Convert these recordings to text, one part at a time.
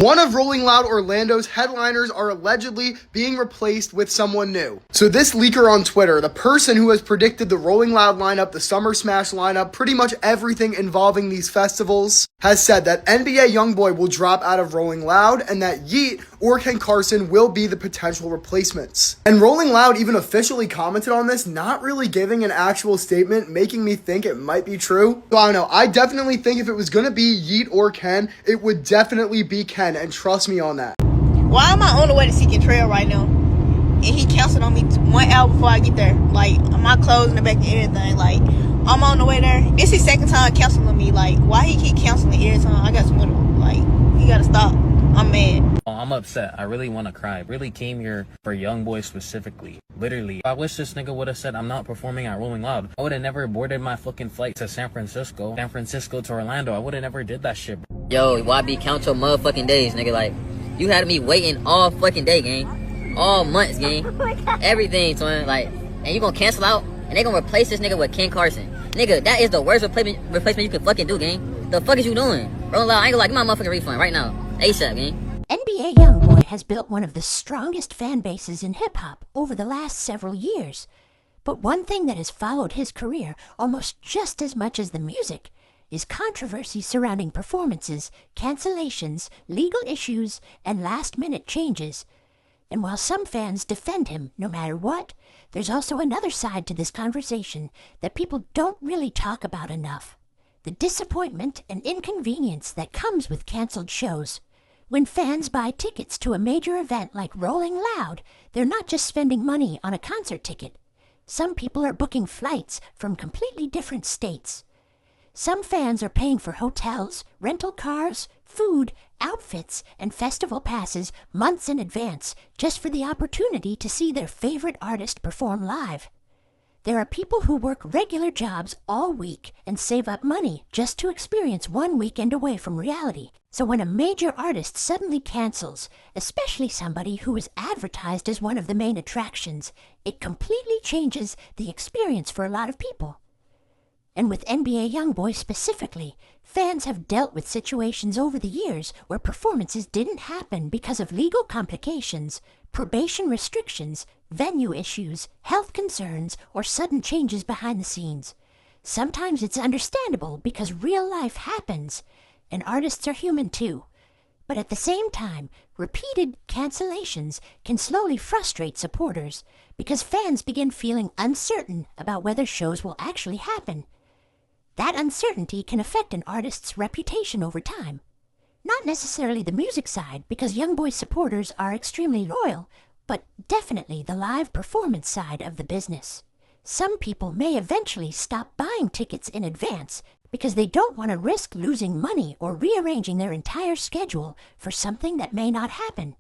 One of Rolling Loud Orlando's headliners are allegedly being replaced with someone new. So this leaker on Twitter, the person who has predicted the Rolling Loud lineup, the Summer Smash lineup, pretty much everything involving these festivals, has said that NBA YoungBoy will drop out of Rolling Loud and that Yeet or Ken Carson will be the potential replacements. And Rolling Loud even officially commented on this, not really giving an actual statement, making me think it might be true. So I don't know, I definitely think if it was going to be Yeet or Ken, it would definitely be Ken, and trust me on that. Why am I on the way to Seeking Trail right now? And he canceled on me 1 hour before I get there. Like, my clothes in the back and everything. Like, I'm on the way there. This is his second time canceling me. Like, why he keep canceling every time? I got some money. Like, he gotta stop. I'm mad. Oh, I'm upset. I really want to cry. I really came here for YoungBoy specifically. Literally. I wish this nigga would have said I'm not performing at Rolling Loud. I would have never boarded my fucking flight to San Francisco to Orlando. I would have never did that shit, bro. Yo, YB, count your motherfucking days, nigga. Like, you had me waiting all fucking day, gang. All months, gang. Everything, twin. Like, and you gonna cancel out, and they gonna replace this nigga with Ken Carson. Nigga, that is the worst replacement you can fucking do, gang. The fuck is you doing? Rolling Loud, I ain't gonna give my motherfucking refund right now. ASAP, gang. NBA YoungBoy has built one of the strongest fan bases in hip-hop over the last several years. But one thing that has followed his career almost just as much as the music is controversy surrounding performances, cancellations, legal issues, and last-minute changes. And while some fans defend him no matter what, there's also another side to this conversation that people don't really talk about enough. The disappointment and inconvenience that comes with canceled shows. When fans buy tickets to a major event like Rolling Loud, they're not just spending money on a concert ticket. Some people are booking flights from completely different states. Some fans are paying for hotels, rental cars, food, outfits, and festival passes months in advance just for the opportunity to see their favorite artist perform live. There are people who work regular jobs all week and save up money just to experience one weekend away from reality. So when a major artist suddenly cancels, especially somebody who is advertised as one of the main attractions, it completely changes the experience for a lot of people. And with NBA YoungBoy specifically, fans have dealt with situations over the years where performances didn't happen because of legal complications, probation restrictions, venue issues, health concerns, or sudden changes behind the scenes. Sometimes it's understandable because real life happens, and artists are human too. But at the same time, repeated cancellations can slowly frustrate supporters because fans begin feeling uncertain about whether shows will actually happen. That uncertainty can affect an artist's reputation over time. Not necessarily the music side, because YoungBoy supporters are extremely loyal, but definitely the live performance side of the business. Some people may eventually stop buying tickets in advance because they don't want to risk losing money or rearranging their entire schedule for something that may not happen.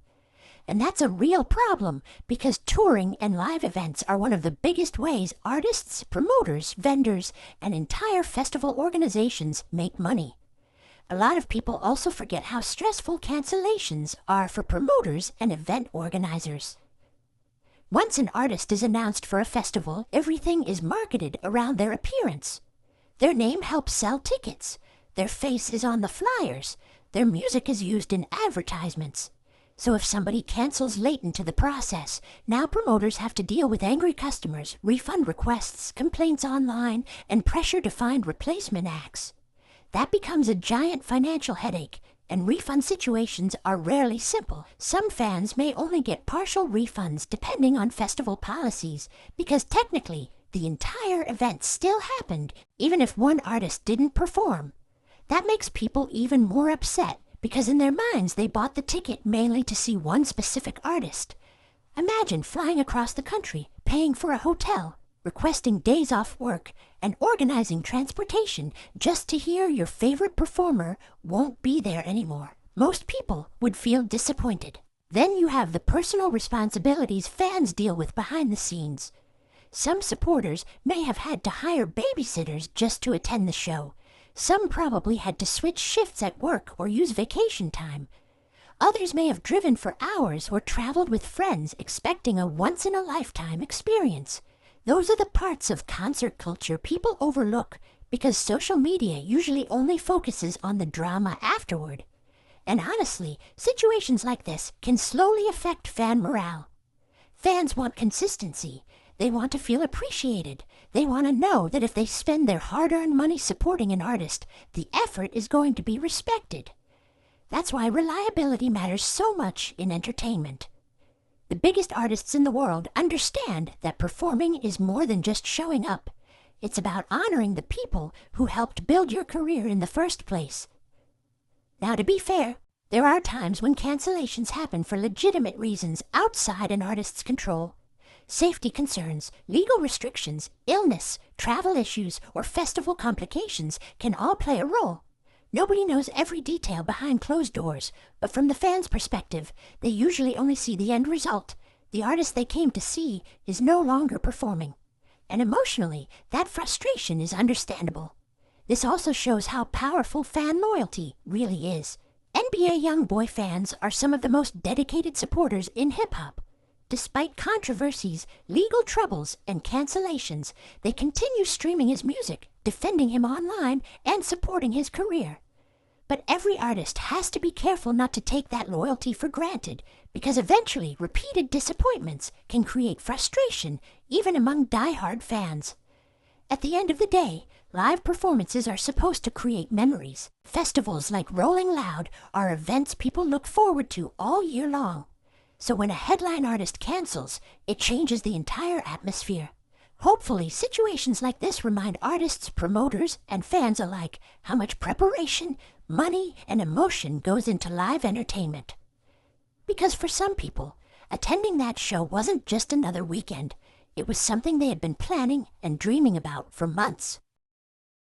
And that's a real problem because touring and live events are one of the biggest ways artists, promoters, vendors, and entire festival organizations make money. A lot of people also forget how stressful cancellations are for promoters and event organizers. Once an artist is announced for a festival, everything is marketed around their appearance. Their name helps sell tickets. Their face is on the flyers. Their music is used in advertisements. So if somebody cancels late into the process, now promoters have to deal with angry customers, refund requests, complaints online, and pressure to find replacement acts. That becomes a giant financial headache, and refund situations are rarely simple. Some fans may only get partial refunds depending on festival policies, because technically, the entire event still happened, even if one artist didn't perform. That makes people even more upset, because in their minds they bought the ticket mainly to see one specific artist. Imagine flying across the country, paying for a hotel, requesting days off work, and organizing transportation just to hear your favorite performer won't be there anymore. Most people would feel disappointed. Then you have the personal responsibilities fans deal with behind the scenes. Some supporters may have had to hire babysitters just to attend the show. Some probably had to switch shifts at work or use vacation time. Others may have driven for hours or traveled with friends expecting a once-in-a-lifetime experience. Those are the parts of concert culture people overlook because social media usually only focuses on the drama afterward. And honestly, situations like this can slowly affect fan morale. Fans want consistency. They want to feel appreciated. They want to know that if they spend their hard-earned money supporting an artist, the effort is going to be respected. That's why reliability matters so much in entertainment. The biggest artists in the world understand that performing is more than just showing up. It's about honoring the people who helped build your career in the first place. Now, to be fair, there are times when cancellations happen for legitimate reasons outside an artist's control. Safety concerns, legal restrictions, illness, travel issues, or festival complications can all play a role. Nobody knows every detail behind closed doors, but from the fans' perspective, they usually only see the end result. The artist they came to see is no longer performing. And emotionally, that frustration is understandable. This also shows how powerful fan loyalty really is. NBA YoungBoy fans are some of the most dedicated supporters in hip-hop. Despite controversies, legal troubles, and cancellations, they continue streaming his music, defending him online, and supporting his career. But every artist has to be careful not to take that loyalty for granted, because eventually repeated disappointments can create frustration even among die-hard fans. At the end of the day, live performances are supposed to create memories. Festivals like Rolling Loud are events people look forward to all year long. So when a headline artist cancels, it changes the entire atmosphere. Hopefully, situations like this remind artists, promoters, and fans alike how much preparation, money, and emotion goes into live entertainment. Because for some people, attending that show wasn't just another weekend. It was something they had been planning and dreaming about for months.